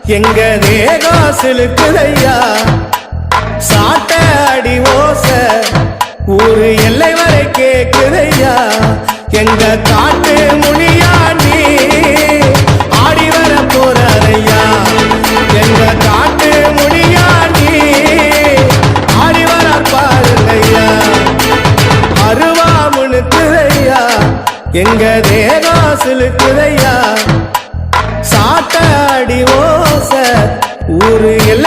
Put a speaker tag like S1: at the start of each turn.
S1: எங்க தேகம் சிலுக்குதையா சாட்ட அடி ஓச ஊரு எல்லை வரை கேக்குதையா எங்க காட்டு முனியாண்டி ஆடி வர போறாரையா எங்க காட்டு முனியாண்டி ஆடி வர பாருங்கய்யா அருவா முனுக்குதையா எங்க தேகம் சிலுக்குதையா சாட்ட அடி ஓச ஊரு எல்லை